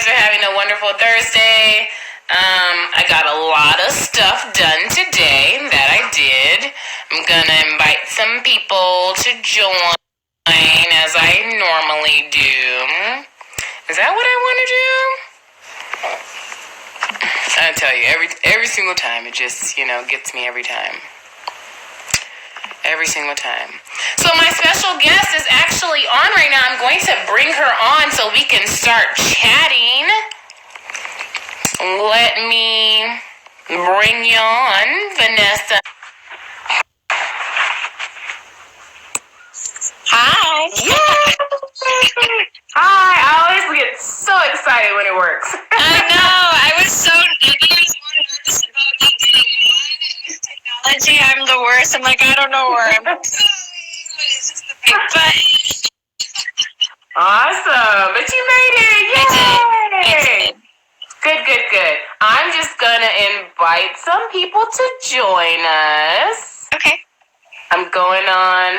guys are having a wonderful Thursday. I got a lot of stuff done today that I did. I'm gonna invite some people to join as I normally do. Is that what I want to do? I tell you, every single time, it just, gets me every time. Every single time. So my special guest is actually on right now. I'm going to bring her on so we can start chatting. Let me bring you on, Vanessa. Hi. Yeah. Hi. I always get so excited when it works. I know. I was so nervous about me getting on technology. I'm the worst. I'm like, I don't know where I'm going. But awesome. But you made it. Yay. I did. Good. I'm just going to invite some people to join us. Okay. I'm going on.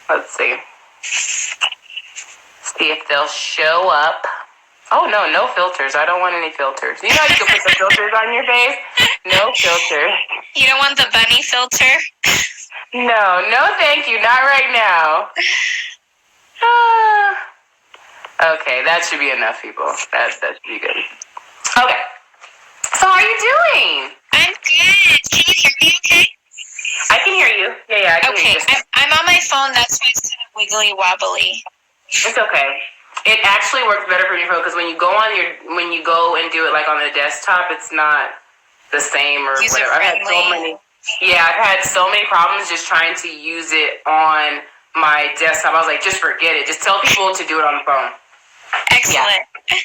Let's see. See if they'll show up. Oh, no filters. I don't want any filters. You know how you can put the filters on your face? No filter. You don't want the bunny filter? No, thank you. Not right now. Okay, that should be enough, people. That should be good. Okay. So how are you doing? I'm good. Can you hear me okay? I can hear you. Yeah, I can hear you. Okay, I'm on my phone. That's why it's kind of wiggly wobbly. It's okay. It actually works better for your phone because when you go and do it like on the desktop, it's not the same or User whatever. friendly. I've had so many problems just trying to use it on my desktop. I was like, just forget it. Just tell people to do it on the phone. Excellent. Yeah.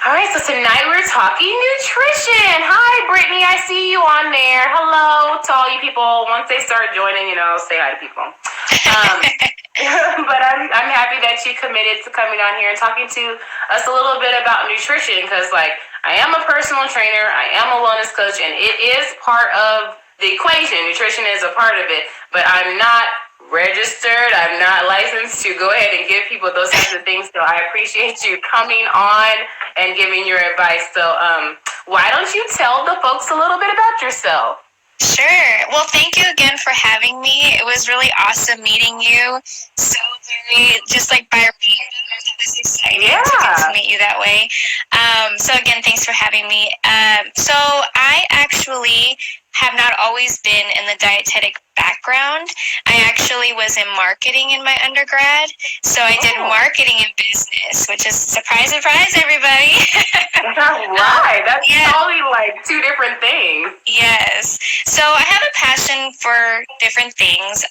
All right, so tonight we're talking nutrition. Hi, Brittany. I see you on there. Hello to all you people. Once they start joining, say hi to people. But I'm happy that you committed to coming on here and talking to us a little bit about nutrition because, I am a personal trainer. I am a wellness coach, and it is part of the equation. Nutrition is a part of it, but I'm not registered. I'm not licensed to go ahead and give people those kinds of things. So I appreciate you coming on and giving your advice. So why don't you tell the folks a little bit about yourself? Sure. Well, thank you again for having me. It was really awesome meeting you. So very, just like by random, it was exciting to get to meet you that way. So again, thanks for having me. So I actually have not always been in the dietetic background. I actually was in marketing in my undergrad. So I did marketing and business, which is surprise, everybody. Right. That's totally two different things. Yes. So I have a passion for different things,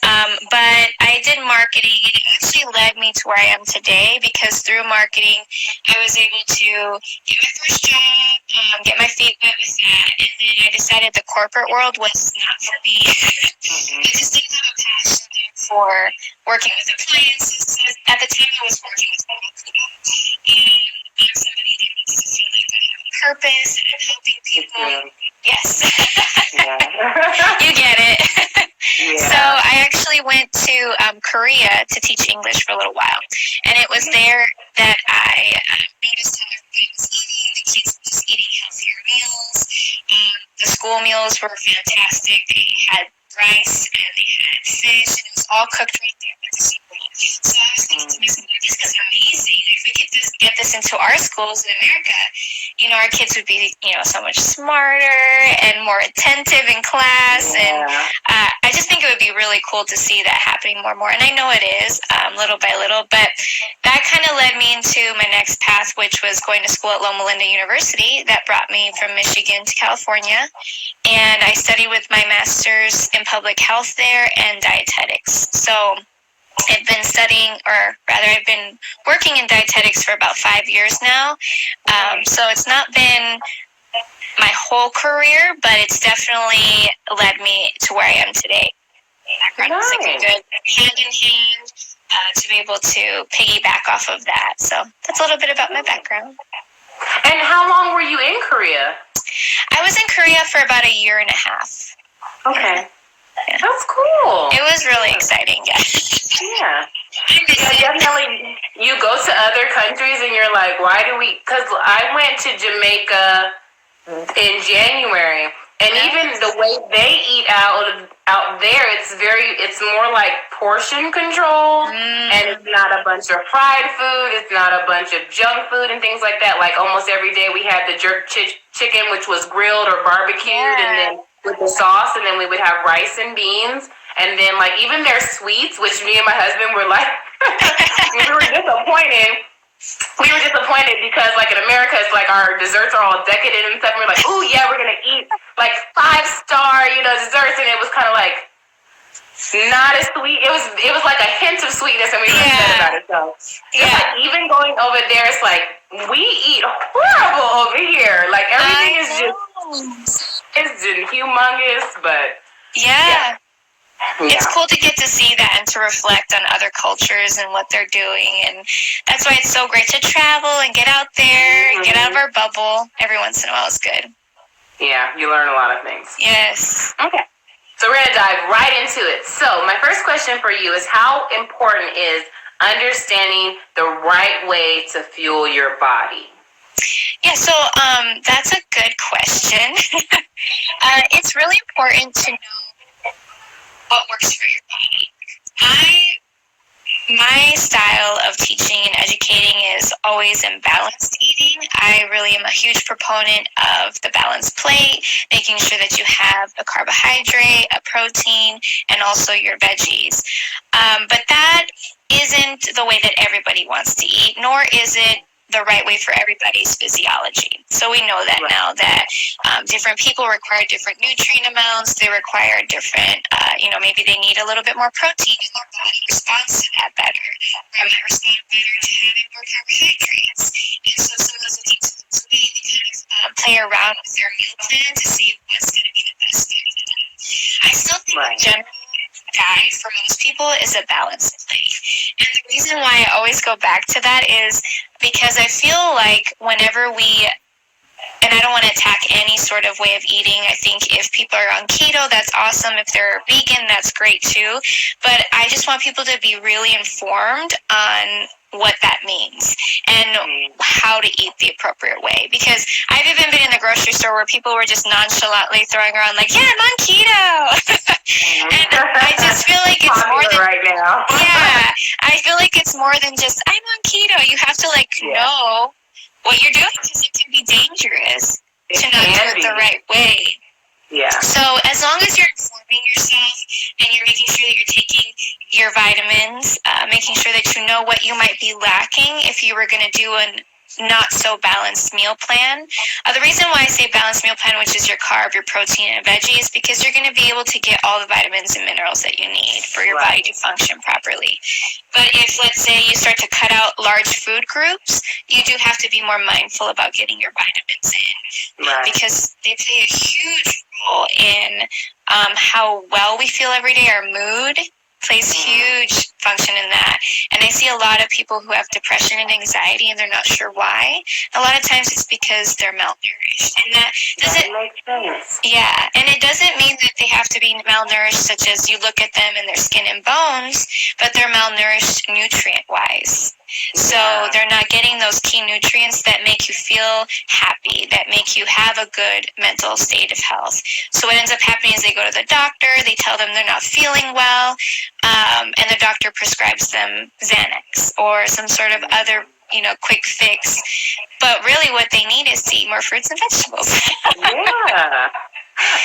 but I did marketing, and it actually led me to where I am today because through marketing, I was able to get my first job, get my feet wet with that, and then I decided the corporate world was not for me. I just didn't have a passion there for working with appliances. At the time, I was working with people, and I'm somebody that needs to feel like I have a purpose and I'm helping people. Yes. You get it. So I actually went to Korea to teach English for a little while, and it was there that I noticed how everybody was eating. The kids were just eating healthier meals. The school meals were fantastic. They had rice and they had fish, and it was all cooked right there at the school. So I was thinking to myself, this is amazing. If we could just get this into our schools in America, our kids would be, so much smarter and more attentive in class. And I just think it would be really cool to see that happening more and more. And I know it is, little by little, but that kind of led me into my next path, which was going to school at Loma Linda University. That brought me from Michigan to California. And I studied with my master's in public health there and dietetics. So I've been studying, or rather I've been working in dietetics for about 5 years now. So it's not been my whole career, but it's definitely led me to where I am today. Background is like a good hand in hand to be able to piggyback off of that. So that's a little bit about my background. And how long were you in Korea? I was in Korea for about 1.5 years. Okay. Yeah. That's cool. It was really exciting, Yeah. I miss Yeah, it. definitely. You go to other countries and you're like, why do we? Because I went to Jamaica in January, and even the way they eat out there, it's more like portion control, and it's not a bunch of fried food, it's not a bunch of junk food and things like that. Like almost every day we had the jerk chicken, which was grilled or barbecued, and then with the sauce, and then we would have rice and beans, and then like even their sweets, which me and my husband were like, we were disappointed. We were disappointed because, like, in America, it's like our desserts are all decadent and stuff. And we're like, oh, yeah, we're going to eat, like, 5-star, desserts. And it was kind of like not as sweet. It was like a hint of sweetness, and we were upset about it. So, like, even going over there, it's like, we eat horrible over here. Like, everything is just humongous, but yeah. It's cool to get to see that and to reflect on other cultures and what they're doing. And that's why it's so great to travel and get out there and get out of our bubble. Every once in a while is good. Yeah, you learn a lot of things. Yes. Okay. So we're going to dive right into it. So my first question for you is, how important is understanding the right way to fuel your body? Yeah, so that's a good question. It's really important to know what works for your body. My style of teaching and educating is always in balanced eating. I really am a huge proponent of the balanced plate, making sure that you have a carbohydrate, a protein, and also your veggies. But that isn't the way that everybody wants to eat, nor is it the right way for everybody's physiology. So we know that now that different people require different nutrient amounts. They require different, maybe they need a little bit more protein and their body responds to that better. Or it might respond better to having more carbohydrates. And so some of those things we kind of play around with their meal plan to see what's going to be the best thing for them. I still think in general, diet for most people is a balanced plate. And the reason why I always go back to that is because I feel like whenever and I don't want to attack any sort of way of eating. I think if people are on keto, that's awesome. If they're vegan, that's great too. But I just want people to be really informed on what that means and how to eat the appropriate way. Because I've even been in the grocery store where people were just nonchalantly throwing around like, yeah, I'm on keto. And I just feel like it's more than right now. Yeah, I feel like it's more than just I'm on keto. You have to know what you're doing, because it can be dangerous to not do it the right way. Yeah. So as long as you're informing yourself and you're making sure that you're taking your vitamins, making sure that you know what you might be lacking if you were going to do a not so balanced meal plan. The reason why I say balanced meal plan, which is your carb, your protein, and veggies, because you're going to be able to get all the vitamins and minerals that you need for your body to function properly. But if, let's say, you start to cut out large food groups, you do have to be more mindful about getting your vitamins in, because they play a huge role in how well we feel every day. Our mood plays huge function in that. And I see a lot of people who have depression and anxiety and they're not sure why. A lot of times it's because they're malnourished. And that doesn't make sense. Yeah, and it doesn't mean that they have to be malnourished, such as you look at them and their skin and bones, but they're malnourished nutrient-wise. So they're not getting those key nutrients that make you feel happy, that make you have a good mental state of health. So what ends up happening is they go to the doctor, they tell them they're not feeling well, and the doctor prescribes them Xanax or some sort of other, quick fix. But really what they need is to eat more fruits and vegetables. Yeah.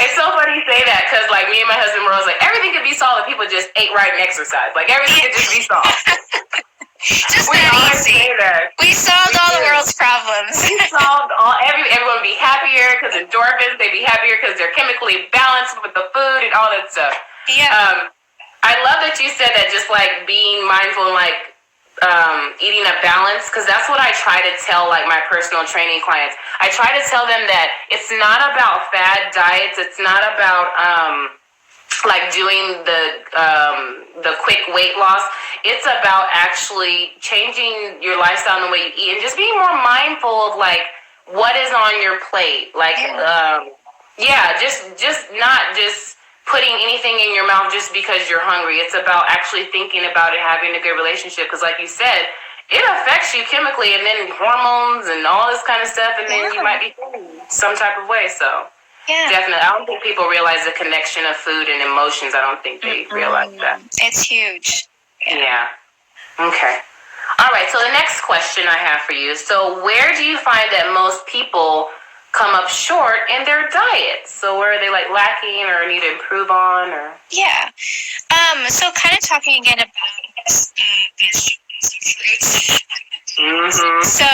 It's so funny you say that, because like me and my husband were always like, everything could be solved if people just ate right and exercised. Like everything could just be solved. Just that easy. We solved all the world's problems. We solved everyone would be happier because endorphins, they'd be happier because they're chemically balanced with the food and all that stuff. Yeah. I love that you said that, just like being mindful and like eating a balance, because that's what I try to tell like my personal training clients. I try to tell them that it's not about fad diets. It's not about like doing the quick weight loss. It's about actually changing your lifestyle and the way you eat, and just being more mindful of like what is on your plate. Like just not just putting anything in your mouth just because you're hungry. It's about actually thinking about it, having a good relationship. Because like you said, it affects you chemically, and then hormones and all this kind of stuff, and then you might be feeling some type of way. So definitely, I don't think people realize the connection of food and emotions. I don't think they realize that. It's huge. Yeah. Okay. All right. So the next question I have for you. So where do you find that most people come up short in their diet? So where are they like lacking or need to improve on? Or So kind of talking again about vegetables and fruits. So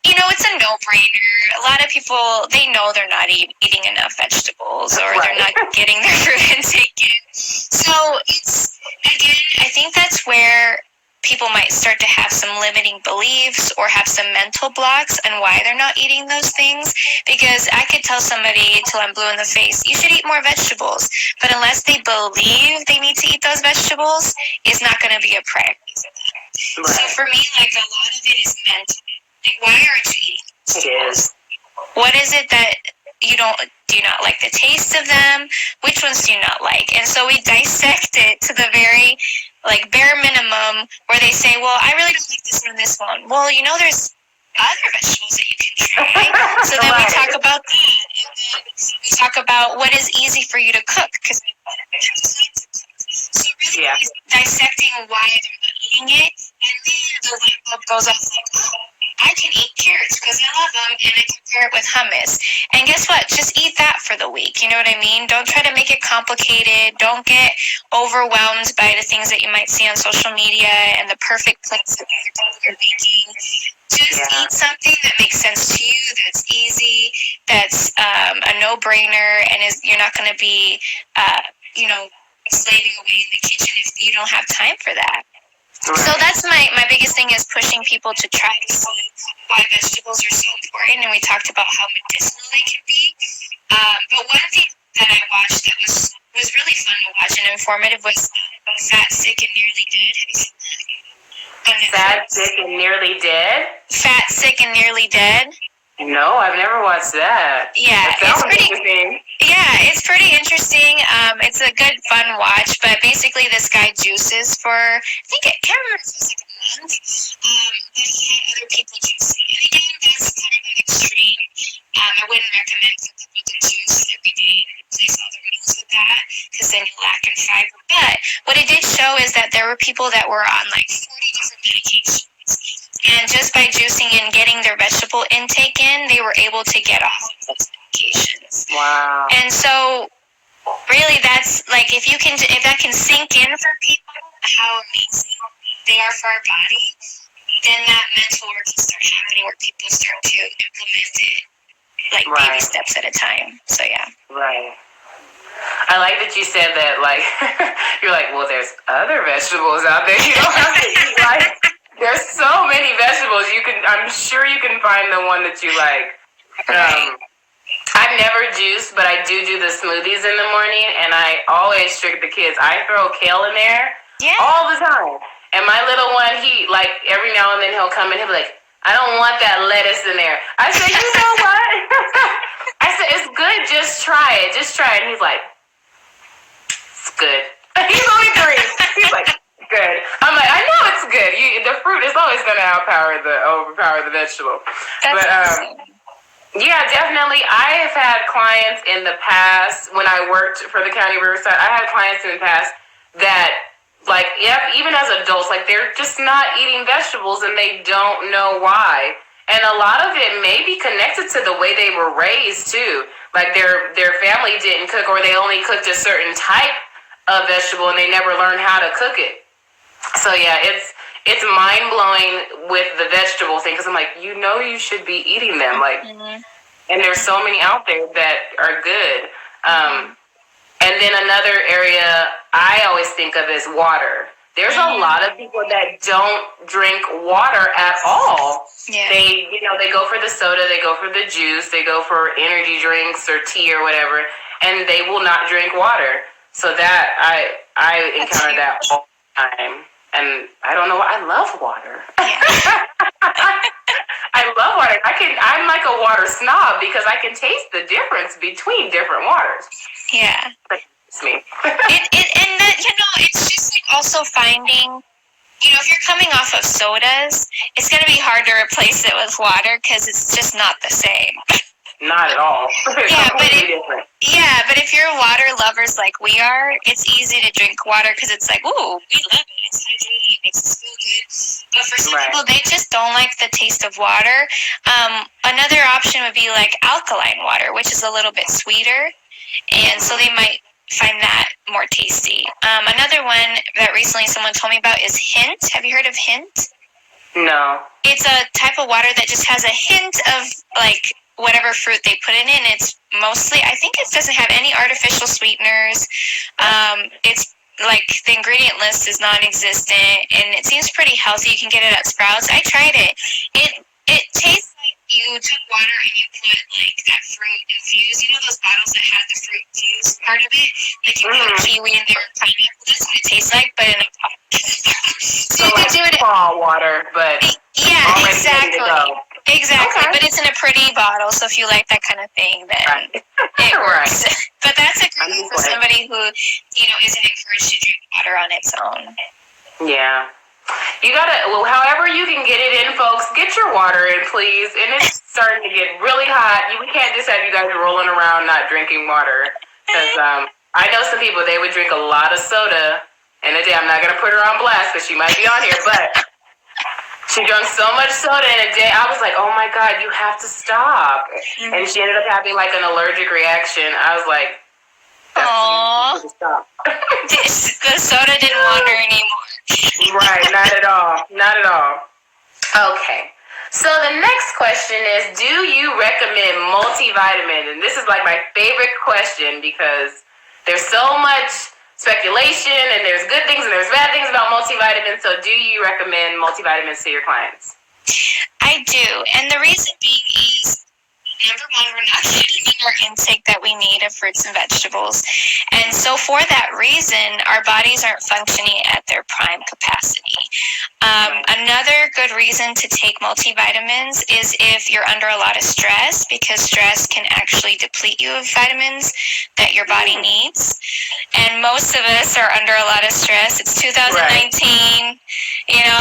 it's a no-brainer. A lot of people, they know they're not eating enough vegetables, or they're not getting their fruit intake in. So it's, again, I think that's where people might start to have some limiting beliefs or have some mental blocks on why they're not eating those things. Because I could tell somebody till I'm blue in the face, you should eat more vegetables. But unless they believe they need to eat those vegetables, it's not going to be a practice. So for me, like, a lot of it is mental. Like, why aren't you eating vegetables? What is it that do you not like the taste of them? Which ones do you not like? And so we dissect it to the very, like, bare minimum, where they say, well, I really don't like this one and this one. Well, there's other vegetables that you can try. So then we talk about that. And then we talk about what is easy for you to cook. Because so really dissecting why they're not eating it. And then the light bulb goes off like, oh, I can eat carrots because I love them, and I can pair it with hummus. And guess what? Just eat that for the week. You know what I mean? Don't try to make it complicated. Don't get overwhelmed by the things that you might see on social media and the perfect plates that you're making. Just eat something that makes sense to you, that's easy, that's a no-brainer, and you're not going to be, slaving away in the kitchen if you don't have time for that. So that's my biggest thing, is pushing people to try to see why vegetables are so important. And we talked about how medicinal they can be. But one thing that I watched that was really fun to watch and informative was Fat, Sick, and Nearly Dead. Have you seen that? Fat, Sick, and Nearly Dead? Fat, Sick, and Nearly Dead? No, I've never watched that. Yeah, it's pretty interesting. Yeah, it's pretty interesting. It's a good, fun watch. But basically, this guy juices for, I can't remember if it was like a month. But he had other people juicing. And again, that's kind of an extreme. I wouldn't recommend for people to juice every day and replace all their meals with that, because then you lack in fiber. But what it did show is that there were people that were on like 40 different medications. And just by juicing and getting their vegetable intake in, they were able to get off of those medications. Wow. And so, really, that's like, if that can sink in for people, how amazing they are for our body, then that mental work can start happening, where people start to implement it, like baby steps at a time. So, yeah. Right. I like that you said that, like, you're like, well, there's other vegetables out there. You don't have to eat, like, there's so many vegetables. I'm sure you can find the one that you like. I've never juiced, but I do the smoothies in the morning, and I always trick the kids. I throw kale in there all the time. And my little one, he, like, every now and then he'll come in, he'll be like, I don't want that lettuce in there. I said, you know what? I said, it's good, just try it. Just try it. And he's like, it's good. He's only 3. He's like, good. I'm like, I know it's good. The fruit is always going to overpower the vegetable. That's awesome. Yeah, definitely. I have had clients in the past, when I worked for the County Riverside, I had clients in the past that, like, even as adults, like, they're just not eating vegetables and they don't know why. And a lot of it may be connected to the way they were raised, too. Like, their family didn't cook, or they only cooked a certain type of vegetable and they never learned how to cook it. So, yeah, it's mind-blowing with the vegetable thing, because I'm like, you should be eating them. Like, and there's so many out there that are good. And then another area I always think of is water. There's a lot of people that don't drink water at all. Yeah. They go for the soda, they go for the juice, they go for energy drinks or tea or whatever, and they will not drink water. So that I encounter that all the time. And I don't know why. I love water. Yeah. I love water. I'm like a water snob because I can taste the difference between different waters. Yeah. It's me. And that, it's just like also finding, if you're coming off of sodas, it's going to be hard to replace it with water because it's just not the same. Not at all. Yeah, different. But if you're water lovers like we are, it's easy to drink water because it's like, ooh, we love it. It's hydrating, it makes us feel good. But for some people, they just don't like the taste of water. Another option would be like alkaline water, which is a little bit sweeter, and so they might find that more tasty. Another one that recently someone told me about is Hint. Have you heard of Hint? No. It's a type of water that just has a hint of like whatever fruit they put it in. It's mostly, I think it doesn't have any artificial sweeteners. It's like the ingredient list is non-existent, and it seems pretty healthy. You can get it at Sprouts. I tried it. It tastes like you took water and you put like that fruit infused. You know those bottles that have the fruit infused part of it? Like you put kiwi in there, pineapple. That's what it tastes like, but in a pot. So you like can do it. Fall water, but yeah, exactly. Exactly, okay. But it's in a pretty bottle, so if you like that kind of thing, then it works. But that's a great for somebody who, isn't encouraged to drink water on its own. Yeah. You gotta, however you can get it in, folks, get your water in, please. And it's starting to get really hot. We can't just have you guys rolling around not drinking water. Because I know some people, they would drink a lot of soda in a day. I'm not going to put her on blast because she might be on here, but she drank so much soda in a day. I was like, oh my God, you have to stop. And she ended up having like an allergic reaction. I was like, aww. Stop. The soda didn't want her anymore. Right, not at all. Not at all. Okay. So the next question is, do you recommend multivitamins? And this is like my favorite question because there's so much speculation and there's good things and there's bad things about multivitamins. So do you recommend multivitamins to your clients? I do. And the reason being is, number one, we're not getting our intake that we need of fruits and vegetables. And so for that reason, our bodies aren't functioning at their prime capacity. Another good reason to take multivitamins is if you're under a lot of stress, because stress can actually deplete you of vitamins that your body needs. And most of us are under a lot of stress. It's 2019.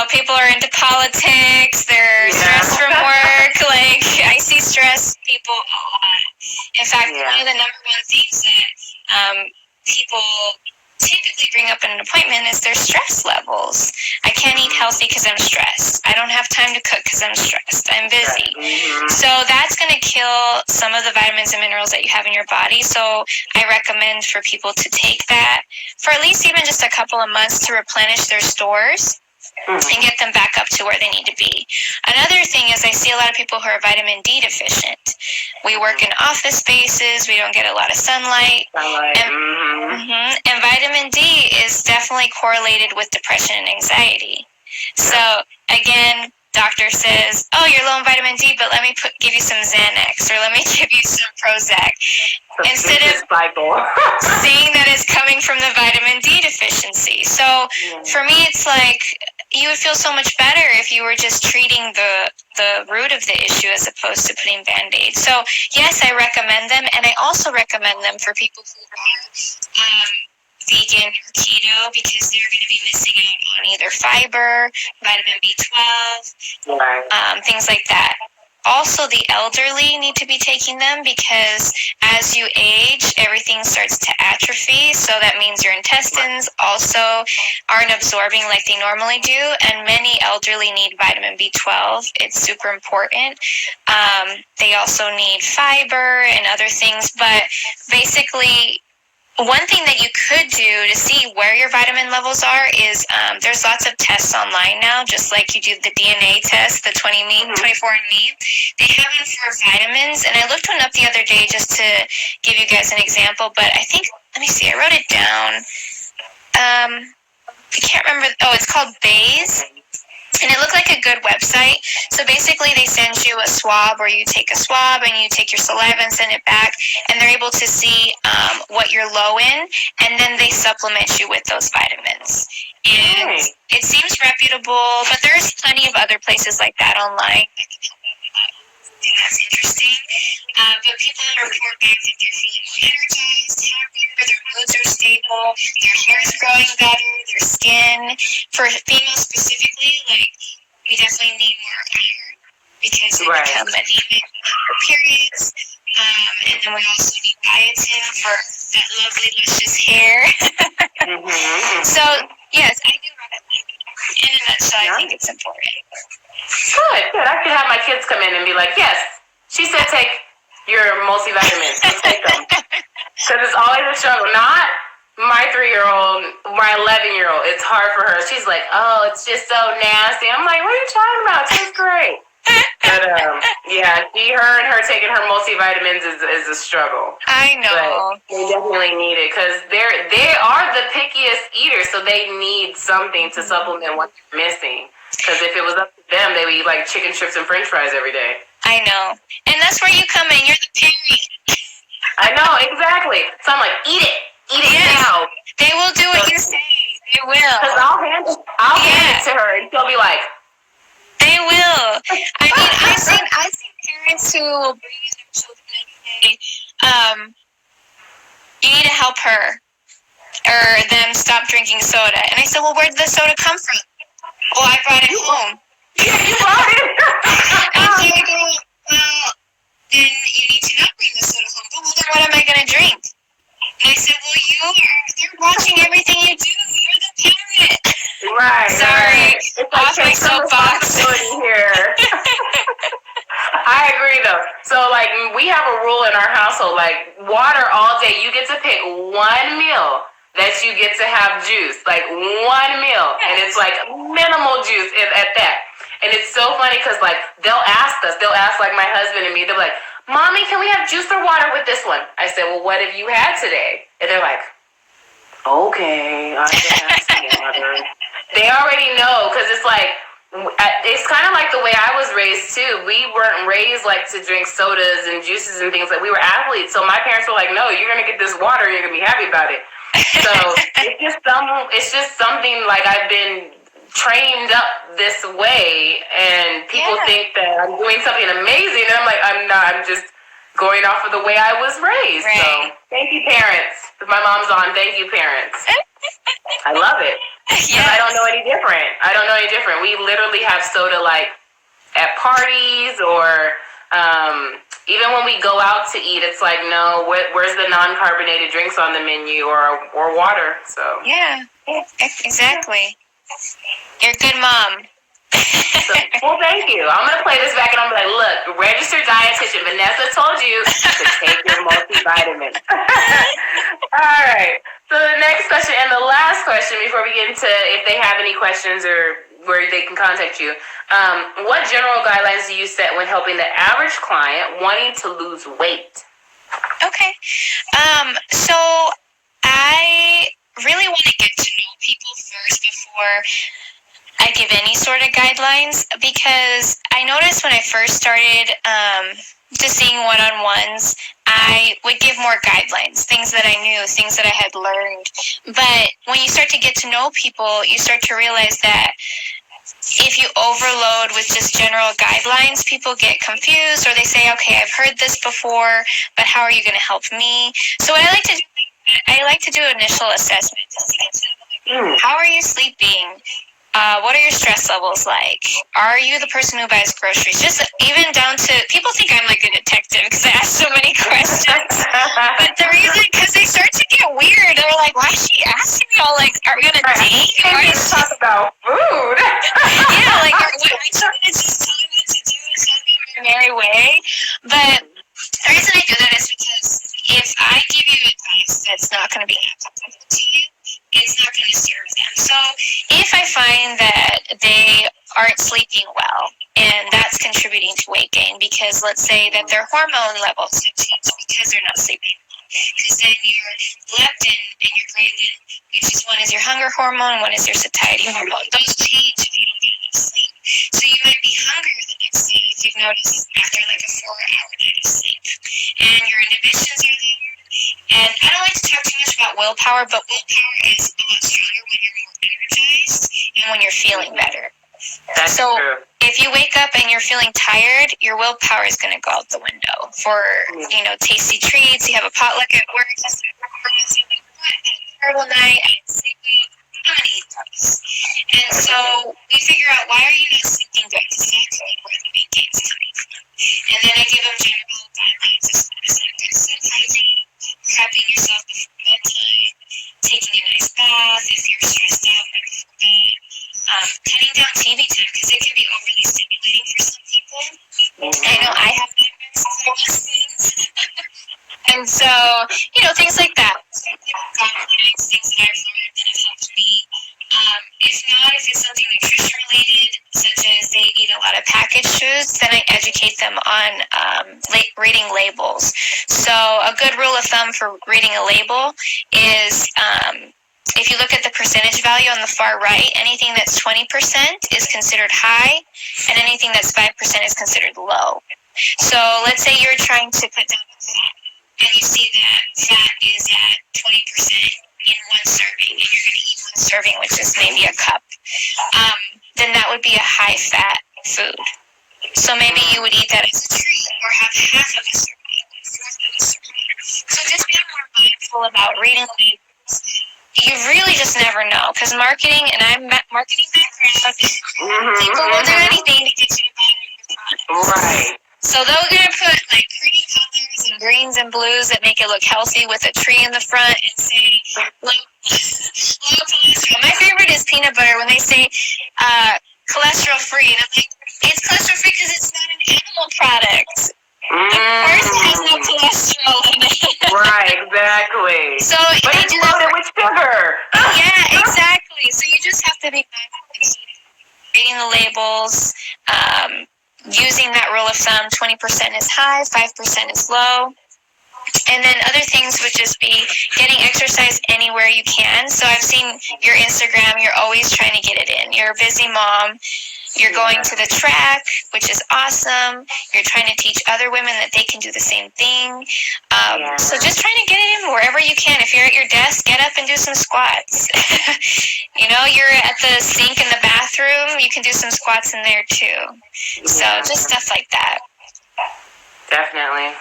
People are into politics. They're stressed from work. Like, I see stress people a lot. In fact, one of the number one things that people typically bring up in an appointment is their stress levels. I can't eat healthy because I'm stressed. I don't have time to cook because I'm stressed. I'm busy. So that's going to kill some of the vitamins and minerals that you have in your body. So I recommend for people to take that for at least even just a couple of months to replenish their stores and get them back up to where they need to be. Another thing is I see a lot of people who are vitamin D deficient. We work in office spaces. We don't get a lot of sunlight. And vitamin D is definitely correlated with depression and anxiety. So, again, doctor says, oh, you're low in vitamin D, but let me give you some Xanax or let me give you some Prozac. Instead of seeing that it's coming from the vitamin D deficiency. So for me, it's like you would feel so much better if you were just treating the root of the issue as opposed to putting Band-Aids. So yes, I recommend them. And I also recommend them for people who are vegan or keto because they're going to be missing out on either fiber, vitamin B12, things like that. Also, the elderly need to be taking them because as you age, everything starts to atrophy. So that means your intestines also aren't absorbing like they normally do. And many elderly need vitamin B12. It's super important. They also need fiber and other things. But basically, one thing that you could do to see where your vitamin levels are is there's lots of tests online now, just like you do the DNA test, the 24andMe. They have them for vitamins, and I looked one up the other day just to give you guys an example, but I think, let me see, I wrote it down. I can't remember. Oh, it's called Baze. And it looked like a good website. So basically they send you a swab where you take a swab and you take your saliva and send it back. And they're able to see what you're low in. And then they supplement you with those vitamins. And it seems reputable, but there's plenty of other places like that online that can help you something that's interesting. But people report back that they're feeling energized, happier, their moods are stable, their hair is growing better, their skin. For females specifically, like, we definitely need more iron because we become anemic for periods. And then we also need biotin for that lovely, luscious hair. So, yes, I do have it. In a nutshell, I think it's important. Good. I could have my kids come in and be like, yes, she said take your multivitamins. Let's take them. Because it's always a struggle. Not my 3-year-old, my 11-year-old. It's hard for her. She's like, oh, it's just so nasty. I'm like, what are you talking about? It tastes great. But, her taking her multivitamins is a struggle. I know. But they definitely need it because they are the pickiest eaters, so they need something to supplement what they're missing. Because if it was up to them, they would eat like chicken strips and French fries every day. I know. And that's where you come in. You're the parent. I know, exactly. So I'm like, eat it now. They will do what you say. They will. Because I'll hand it to her, and she'll be like, they will. I mean, I've seen parents who will bring in their children and say, you need to help her or them stop drinking soda. And I said, well, where did the soda come from? Oh, I brought it home. Yeah, you brought it. And so I go, well, then you need to not bring the soda home. But well, then what am I going to drink? And I said, well, they're watching everything you do. You're the parent. Right. Sorry. Right. It's like, off my soapbox here. I agree, though. So, like, we have a rule in our household, like, water all day. You get to pick one meal that you get to have juice. Like, one meal. And it's, like, minimal juice at that. And it's so funny because, like, they'll ask, like, my husband and me, they'll be like, Mommy, can we have juice or water with this one? I said, well, what have you had today? And they're like, okay, I can have some water. They already know because it's like, it's kind of like the way I was raised too. We weren't raised like to drink sodas and juices and things. Like we were athletes. So my parents were like, no, you're going to get this water and you're going to be happy about it. So it's just something like I've been trained up this way, and people think that I'm doing something amazing, and I'm like, I'm not. I'm just going off of the way I was raised. Right. So thank you, parents. If my mom's on, thank you, parents. I love it. Yes. I don't know any different. We literally have soda like at parties or even when we go out to eat. It's like, no, where's the non-carbonated drinks on the menu or water? So yeah, exactly. You're a good mom. Well, thank you. I'm going to play this back and I'm like, look, registered dietitian. Vanessa told you to take your multivitamins. All right. So the next question and the last question before we get into if they have any questions or where they can contact you. What general guidelines do you set when helping the average client wanting to lose weight? Okay. So I really want to get to know people first before I give any sort of guidelines, because I noticed when I first started just seeing one-on-ones, I would give more guidelines, things that I knew, things that I had learned. But when you start to get to know people, you start to realize that if you overload with just general guidelines, people get confused, or they say, okay, I've heard this before, but how are you going to help me? So what I like to do initial assessments. How are you sleeping? What are your stress levels like? Are you the person who buys groceries? Just even down to, people think I'm like a detective because I ask so many questions. But the reason, because they start to get weird. They're like, why is she asking me all, like, are we going to date? Why is she talk about food? Yeah, like, are we going to just tell me what to do and tell me in a merry way? But the reason I do that is because if I give you advice that's not going to be applicable to you, it's not going to serve them. So if I find that they aren't sleeping well, and that's contributing to weight gain, because let's say that their hormone levels have changed because they're not sleeping, because then your leptin and your ghrelin, which is one is your hunger hormone, one is your satiety hormone, those change if you don't get enough sleep. So you might be hungrier the next day if you've noticed after like a 4-hour night of sleep, and your inhibitions are there. And I don't like to talk too much about willpower, but willpower is a lot stronger when you're more energized and when you're feeling better. That's true. if you wake up and you're feeling tired, your willpower is going to go out the window for, tasty treats. You have a potluck at work. Just terrible night. I ain't sleeping. I'm going to eat those. And so we figure out, why are you not sleeping good? This is actually where the weight gain is coming from. And then I give them general guidelines as far as like good sleep hygiene, prepping yourself before bedtime, taking a nice bath if you're stressed out before bed, cutting down TV time because it can be overly stimulating for some people. I know I have nightmares of those things. And so, things like that. Guidelines, things that I've learned that have helped me. If not, if it's something nutrition related, such as they eat a lot of packaged foods, then I educate them on reading labels. So a good rule of thumb for reading a label is if you look at the percentage value on the far right, anything that's 20% is considered high, and anything that's 5% is considered low. So let's say you're trying to cut down on fat, and you see that fat is at 20% in one serving, and you're going to eat one serving, which is maybe a cup, then that would be a high-fat food. So maybe you would eat that as a treat, or have half of a serving, or a fourth of a serving. So just be more mindful about reading labels. You really just never know, because marketing, and I'm marketing background, people will do anything to get you to buy your products. Right. So they're going to put like pretty colors and greens and blues that make it look healthy with a tree in the front and say low cholesterol. My favorite is peanut butter when they say cholesterol free, and I'm like, it's cholesterol free because it's not an animal product. Of course it has no cholesterol in it. Right, exactly. So but it's loaded with sugar. Yeah, exactly. So you just have to be mindful of reading the labels, using that rule of thumb, 20% is high, 5% is low. And then other things would just be getting exercise anywhere you can. So I've seen your Instagram, you're always trying to get it in. You're a busy mom. You're going to the track, which is awesome. You're trying to teach other women that they can do the same thing. So just trying to get it in wherever you can. If you're at your desk, get up and do some squats. You're at the sink in the bathroom, you can do some squats in there too. So just stuff like that. Definitely.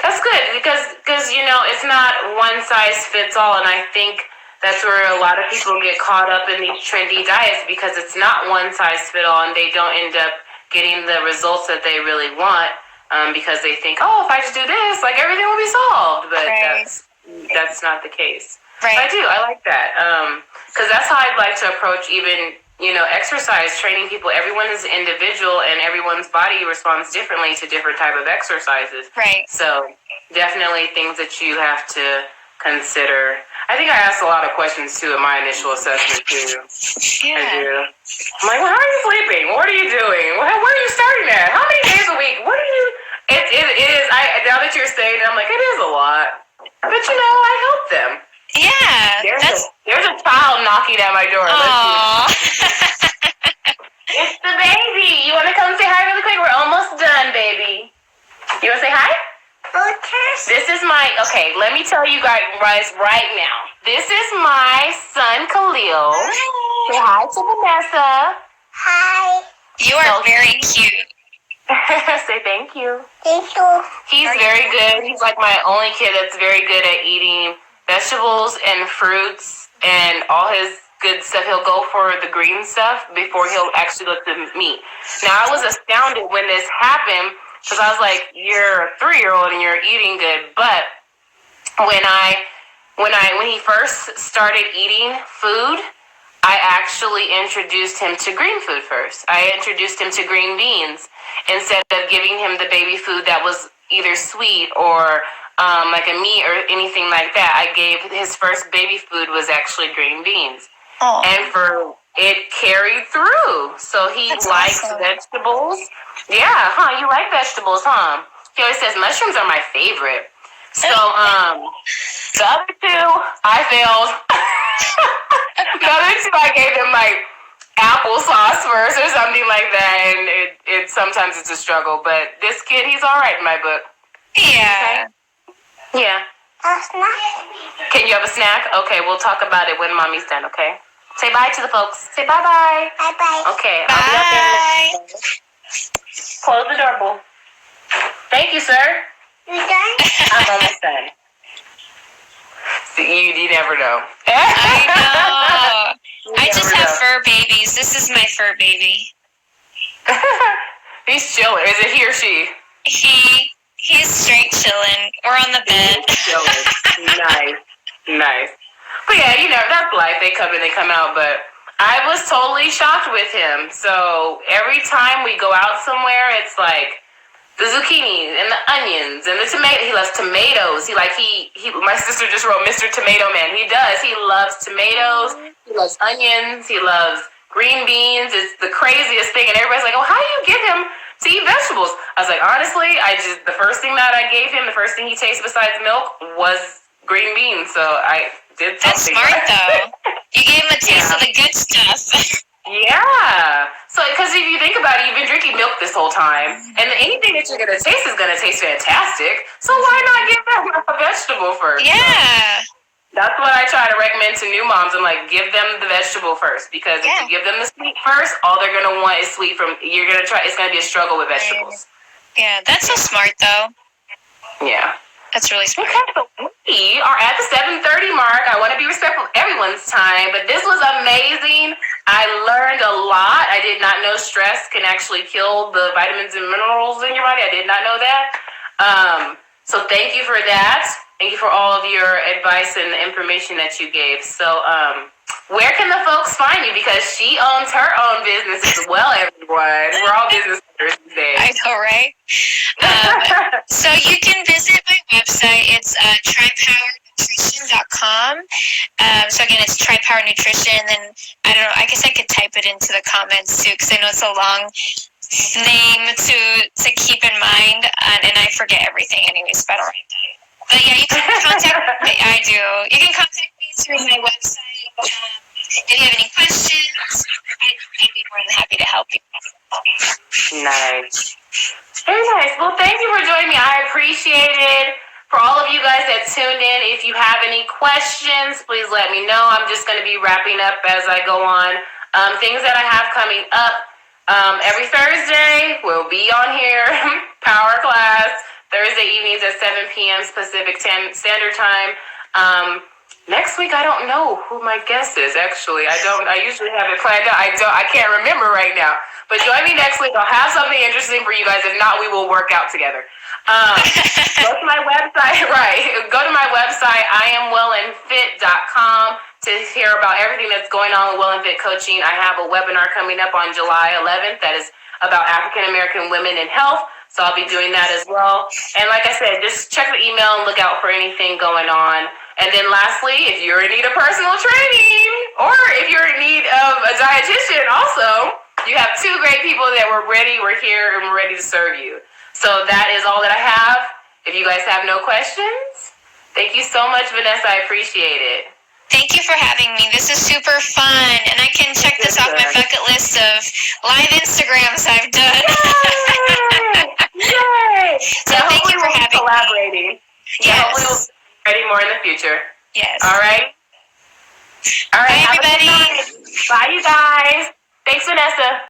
That's good because it's not one size fits all, and I think that's where a lot of people get caught up in these trendy diets because it's not one size fits all, and they don't end up getting the results that they really want because they think, if I just do this, like everything will be solved. But that's not the case. Right. But I like that because that's how I'd like to approach even exercise, training people. Everyone is individual and everyone's body responds differently to different type of exercises. Right. So definitely things that you have to consider. I think I asked a lot of questions too in my initial assessment too. Yeah. I do. I'm like, well, how are you sleeping? What are you doing? Where are you starting at? How many days a week? What are you? It is. Now that you're saying it, I'm like, it is a lot. But I help them. Yeah. There's a child knocking at my door. It's the baby. You want to come say hi really quick? We're almost done, baby. You want to say hi? This is okay, let me tell you guys right now. This is my son, Khalil. Say hi to Vanessa. Hi. You are very cute. Say thank you. Thank you. He's very good. He's like my only kid that's very good at eating vegetables and fruits and all his good stuff. He'll go for the green stuff before he'll actually look at the meat. Now, I was astounded when this happened because I was like, you're a 3-year-old and you're eating good. But when he first started eating food, I actually introduced him to green food first. I introduced him to green beans instead of giving him the baby food that was either sweet or like a meat or anything like that. I gave his first baby food was actually green beans. Oh. And it carried through. So he likes vegetables. Yeah, you like vegetables, huh? He always says mushrooms are my favorite. So the other two, I failed. The other two, I gave him like applesauce first or something like that, and it sometimes it's a struggle. But this kid, he's all right in my book. Yeah. Okay? Yeah. A snack. Can you have a snack? Okay, we'll talk about it when mommy's done. Okay. Say bye to the folks. Say bye-bye. Bye-bye. Okay. I'll be up there. Bye. Close the door, boo. Thank you, sir. You done? I'm almost done. See, you never know. I know. You I just never have know. fur babies. This is my fur baby. He's chilling. Is it he or she? He's straight chilling. We're on the bed. He's chilling. Nice. But yeah, that's life. They come in, they come out. But I was totally shocked with him. So every time we go out somewhere, it's like the zucchini and the onions and the tomato. He loves tomatoes. My sister just wrote Mr. Tomato Man. He does. He loves tomatoes. He loves onions. He loves green beans. It's the craziest thing. And everybody's like, oh, how do you get him to eat vegetables? I was like, honestly, the first thing that I gave him, the first thing he tasted besides milk was green beans. So I did something. That's smart, though. You gave him a taste of the good stuff. Yeah. So, because if you think about it, you've been drinking milk this whole time, and anything that you're going to taste is going to taste fantastic. So why not give them a vegetable first? Yeah. That's what I try to recommend to new moms. I'm like, give them the vegetable first, because if you give them the sweet first, all they're going to want is sweet you're going to try, it's going to be a struggle with vegetables. Yeah, that's so smart, though. Yeah. That's really smart. Okay, so we are at the 7:30 mark. I want to be respectful of everyone's time, but this was amazing. I learned a lot. I did not know stress can actually kill the vitamins and minerals in your body. I did not know that. So thank you for that. Thank you for all of your advice and the information that you gave. So where can the folks find you? Because she owns her own business as well, everyone. We're all business owners these days. I know, right? So you can visit my website. It's trypowernutrition.com. So again, it's Trypower Nutrition. And then, I don't know, I guess I could type it into the comments too, because I know it's a long name to keep in mind. And I forget everything anyways, but I'll write that. But yeah, you can contact me. I do. You can contact me through my website. If you have any questions, I'd be more than happy to help you. Nice. Very nice. Well, thank you for joining me. I appreciate it. For all of you guys that tuned in, if you have any questions, please let me know. I'm just going to be wrapping up as I go on. Things that I have coming up. Every Thursday, we'll be on here, Power Class. Thursday evenings at 7 p.m. Pacific Standard Time. Next week, I don't know who my guest is, actually. I usually have it planned out. I can't remember right now. But join me next week. I'll have something interesting for you guys. If not, we will work out together. Go to my website, right. Go to my website, iamwellandfit.com, to hear about everything that's going on with Well and Fit Coaching. I have a webinar coming up on July 11th that is about African American women in health. So I'll be doing that as well. And like I said, just check the email and look out for anything going on. And then lastly, if you're in need of personal training, or if you're in need of a dietitian also, you have two great people that we're here, and we're ready to serve you. So that is all that I have. If you guys have no questions, thank you so much, Vanessa. I appreciate it. Thank you for having me. This is super fun, and I can check this off my bucket list of live Instagrams I've done. Yay! So thank you for having collaborating. me. Yes. Hopefully we'll be ready more in the future. Yes. All right. Bye, everybody. Bye, you guys. Thanks, Vanessa.